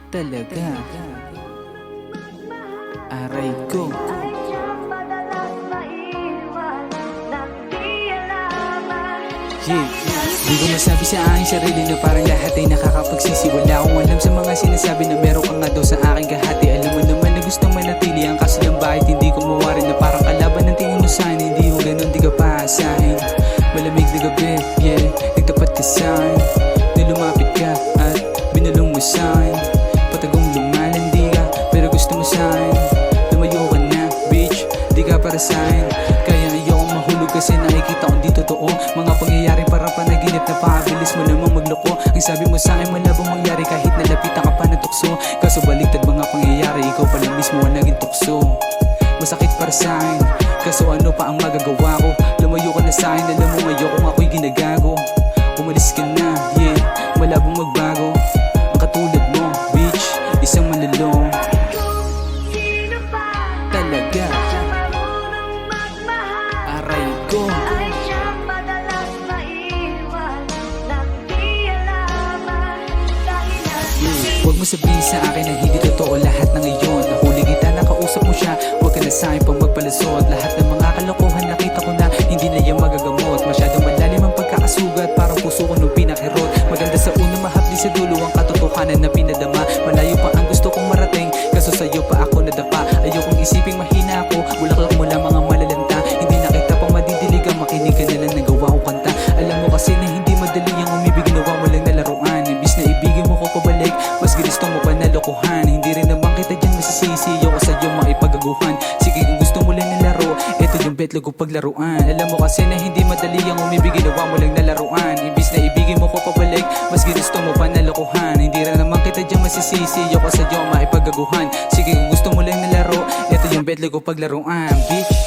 Talaga, aray ko. Yeah. Di ko masabi sa aking sarili na parang lahat ay nakakapagsisi. Wala akong alam sa mga sinasabi na meron ka nga daw sa aking kahati. Alam mo naman na gustong manatili ang kaso ng bahit. Hindi ko mawarin na parang kalaban ng tingin mo sa'kin. Hindi ko ganun, di ka paasahin. Malamig na gabi, yeah, nagtapat ka sa'kin. Na lumapit ka at binulong mo sa'kin. Patagong lumalandi ka, pero gusto mo sa'kin. Lumayo ka na, bitch, di ka para sa'kin. Kaya ayokong mahulog kasi nakikita kong di totoo. Mga pangyayaring parang panaginip na pakabilis mo namang magloko. Ang sabi mo sa'kin malabang mangyari kahit nalapitan ka pa ng tukso. Kaso baliktad mga pangyayari, ikaw pala mismo ang naging tukso. Masakit para sa'kin, kaso ano pa ang magagawa ko? Lumayo ka na sa'kin, alam mo ayokong ako'y ginagago. Umalis ka na, yeah, malabong magbago. Ang katulad mo, bitch, isang malulong. Talaga, aray ko. Huwag mo sabihin sa akin na hindi totoo lahat ng iyon. Nahuli kita, nakausap mo siya. Huwag ka na sa'kin pang magpalasot. Lahat ng mga kalokohan nakita ko na hindi na yan magagamot. Masyadong malalim ang pagkakasugat, parang puso ko nung pinakirot. Maganda sa una, mahapdi sa dulo ang katotohanan na pinadama. Malayo pa ang gusto kong marating, kaso sa'yo pa ako nadapa. Ayokong isiping mahina ako, bulaklak mo lang mga malalanta. Hindi na kita pang madidiligan, makinig ka na lang ng gawa ko kanta. Alam mo kasi na hindi madali ang umibig, ginawa mo lang na laruan. Ibis na ibigin mo ko pabalik, mas ginusto mo pa na lokohan. Hindi rin naman kita dyan masisisi, ayoko sa'yo maipagaguhan. Sige kung gusto mo lang na laro, eto yung betlog ko paglaruan. Alam mo kasi na hindi madali ang umibig, ginawa mo lang na laruan. Ibis na ibigin mo ko pabalik, mas ginusto mo pa na lokohan. Hindi rin naman kita dyan masisisi, ayoko sa'yo maipagaguhan. Sige kung gusto mo lang na laro, eto yung betlog ko paglaruan, bitch.